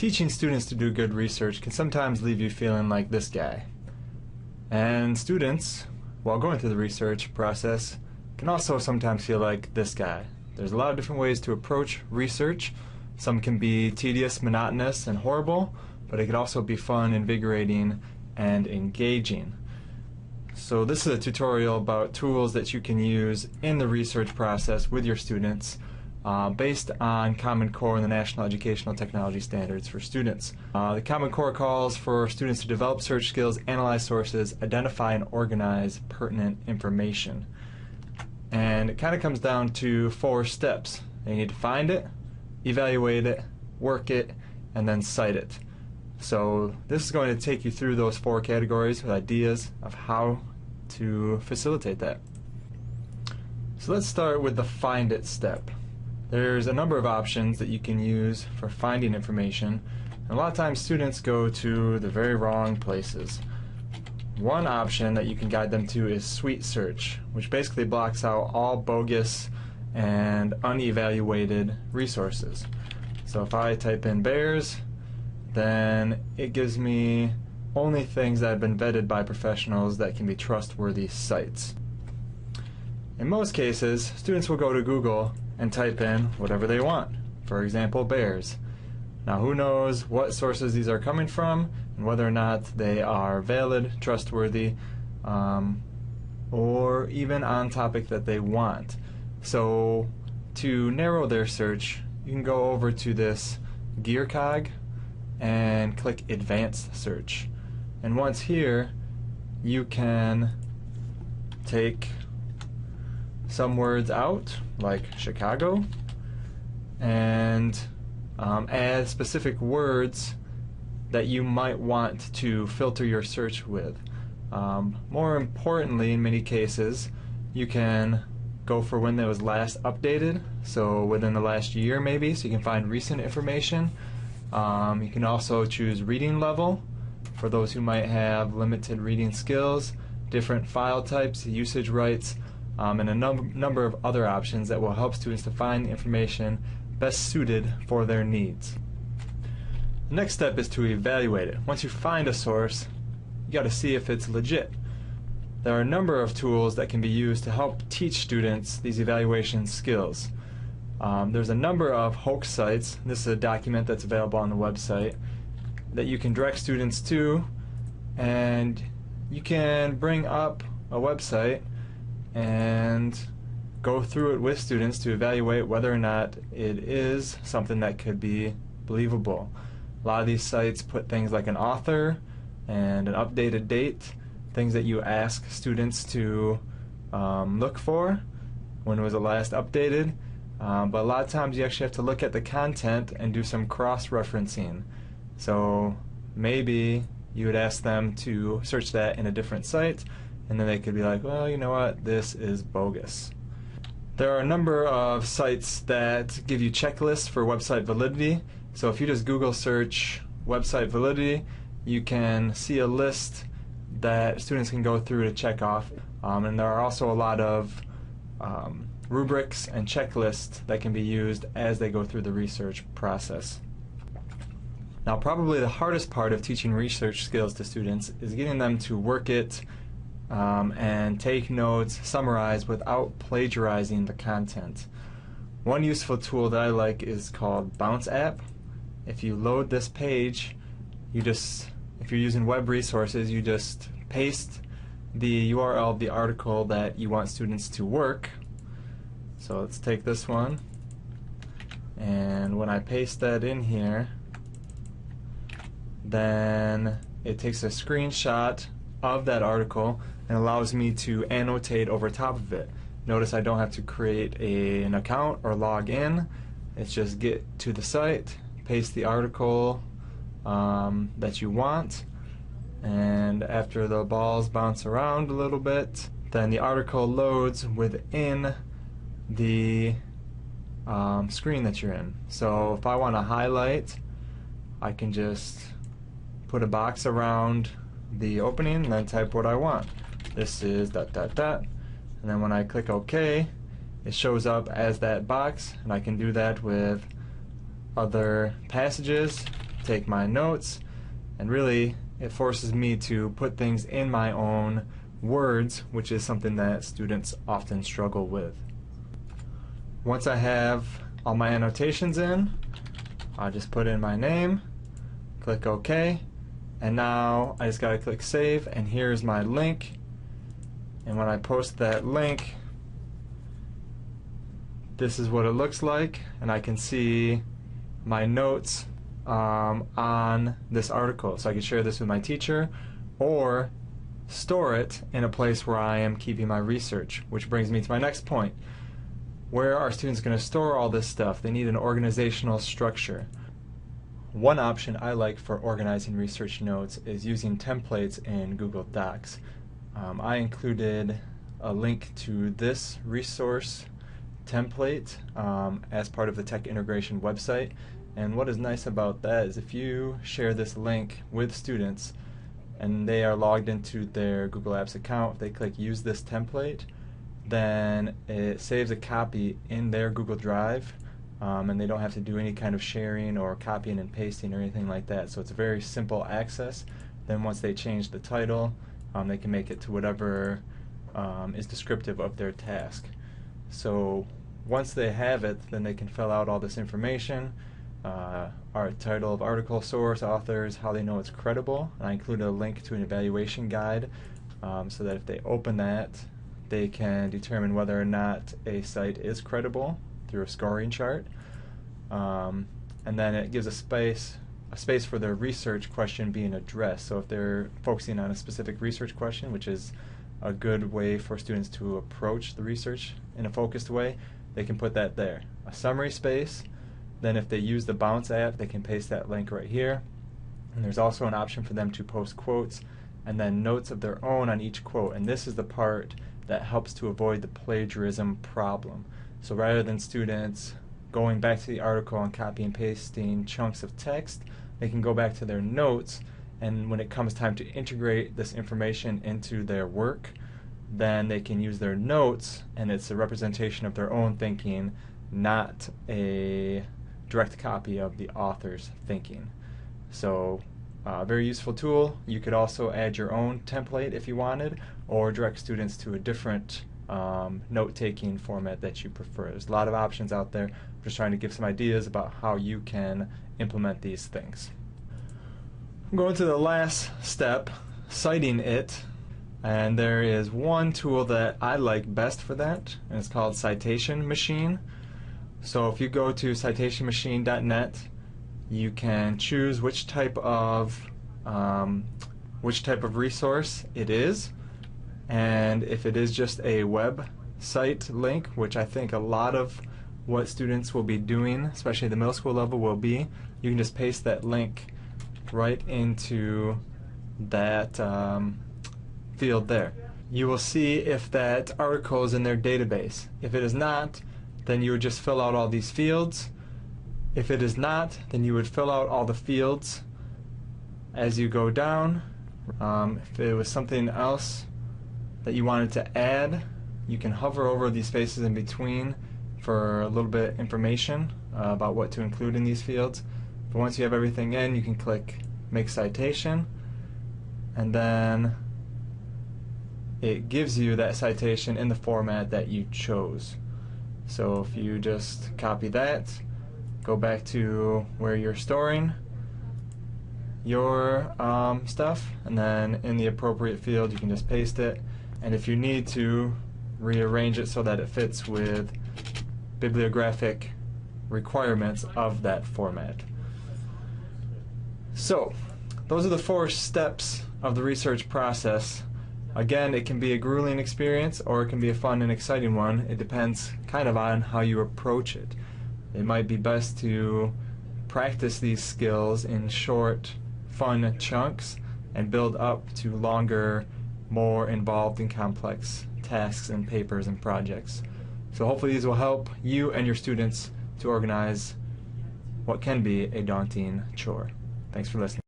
Teaching students to do good research can sometimes leave you feeling like this guy. And students, while going through the research process, can also sometimes feel like this guy. There's a lot of different ways to approach research. Some can be tedious, monotonous, and horrible, but it can also be fun, invigorating, and engaging. So this is a tutorial about tools that you can use in the research process with your students based on Common Core and the National Educational Technology Standards for students. The Common Core calls for students to develop search skills, analyze sources, identify and organize pertinent information. And it kind of comes down to 4 steps. You need to find it, evaluate it, work it, and then cite it. So this is going to take you through those 4 categories with ideas of how to facilitate that. So let's start with the find it step. There's a number of options that you can use for finding information, and a lot of times students go to the very wrong places. One option that you can guide them to is Sweet Search, which basically blocks out all bogus and unevaluated resources. So if I type in bears, then it gives me only things that have been vetted by professionals that can be trustworthy sites. In most cases, students will go to Google and type in whatever they want. For example, bears. Now who knows what sources these are coming from and whether or not they are valid, trustworthy, or even on topic that they want. So to narrow their search, you can go over to this gear cog and click Advanced Search. And once here, you can take some words out, like Chicago, and add specific words that you might want to filter your search with. More importantly, in many cases, you can go for when that was last updated, so within the last year maybe, so you can find recent information. You can also choose reading level for those who might have limited reading skills, different file types, usage rights, and a number of other options that will help students to find the information best suited for their needs. The next step is to evaluate it. Once you find a source, you got to see if it's legit. There are a number of tools that can be used to help teach students these evaluation skills. There's a number of hoax sites. This is a document that's available on the website that you can direct students to, and you can bring up a website and go through it with students to evaluate whether or not it is something that could be believable. A lot of these sites put things like an author and an updated date, things that you ask students to look for when it was last updated, but a lot of times you actually have to look at the content and do some cross-referencing. So maybe you would ask them to search that in a different site, and then they could be like, well, you know what, this is bogus. There are a number of sites that give you checklists for website validity. So if you just Google search website validity, you can see a list that students can go through to check off. And there are also a lot of rubrics and checklists that can be used as they go through the research process. Now, probably the hardest part of teaching research skills to students is getting them to work it and take notes, summarize without plagiarizing the content. One useful tool that I like is called Bounce App. If you load this page, if you're using web resources, you just paste the URL of the article that you want students to work. So let's take this one, and when I paste that in here, then it takes a screenshot of that article and allows me to annotate over top of it. Notice I don't have to create an account or log in. It's just get to the site, paste the article that you want, and after the balls bounce around a little bit, then the article loads within the screen that you're in. So if I want to highlight, I can just put a box around the opening and then type what I want. This is ... and then when I click OK, it shows up as that box, and I can do that with other passages take my notes, and really it forces me to put things in my own words, which is something that students often struggle with. Once I have all my annotations in, I'll just put in my name, click OK, and now I just gotta click save, and here's my link. And when I post that link, this is what it looks like, and I can see my notes on this article. So I can share this with my teacher or store it in a place where I am keeping my research, which brings me to my next point. Where are students going to store all this stuff? They need an organizational structure. One option I like for organizing research notes is using templates in Google Docs. I included a link to this resource template as part of the Tech Integration website, and what is nice about that is if you share this link with students and they are logged into their Google Apps account, if they click use this template, then it saves a copy in their Google Drive, and they don't have to do any kind of sharing or copying and pasting or anything like that. So it's a very simple access. Then once they change the title, they can make it to whatever is descriptive of their task. So once they have it, then they can fill out all this information, our title of article, source, authors, how they know it's credible. And I included a link to an evaluation guide so that if they open that, they can determine whether or not a site is credible through a scoring chart. And then it gives a space for their research question being addressed. So if they're focusing on a specific research question, which is a good way for students to approach the research in a focused way, they can put that there. A summary space, then if they use the Bounce app, they can paste that link right here. And there's also an option for them to post quotes and then notes of their own on each quote. And this is the part that helps to avoid the plagiarism problem. So rather than students going back to the article and copy and pasting chunks of text, they can go back to their notes, and when it comes time to integrate this information into their work, then they can use their notes, and it's a representation of their own thinking, not a direct copy of the author's thinking. So a very useful tool. You could also add your own template if you wanted, or direct students to a different note-taking format that you prefer. There's a lot of options out there. I'm just trying to give some ideas about how you can implement these things. I'm going to the last step, citing it, and there is one tool that I like best for that, and it's called Citation Machine. So if you go to citationmachine.net, you can choose which type of resource it is, and if it is just a website link, which I think a lot of what students will be doing, especially the middle school level, will be, you can just paste that link right into that field there. You will see if that article is in their database. If it is not, then you would just fill out all these fields. If it is not, then you would fill out all the fields as you go down. If it was something else that you wanted to add, you can hover over these spaces in between for a little bit information about what to include in these fields. But once you have everything in, you can click Make Citation, and then it gives you that citation in the format that you chose. So if you just copy that, go back to where you're storing your stuff, and then in the appropriate field you can just paste it, and if you need to, rearrange it so that it fits with bibliographic requirements of that format. So those are the 4 steps of the research process. Again, it can be a grueling experience or it can be a fun and exciting one. It depends kind of on how you approach it. It might be best to practice these skills in short, fun chunks and build up to longer, more involved and complex tasks and papers and projects. So hopefully these will help you and your students to organize what can be a daunting chore. Thanks for listening.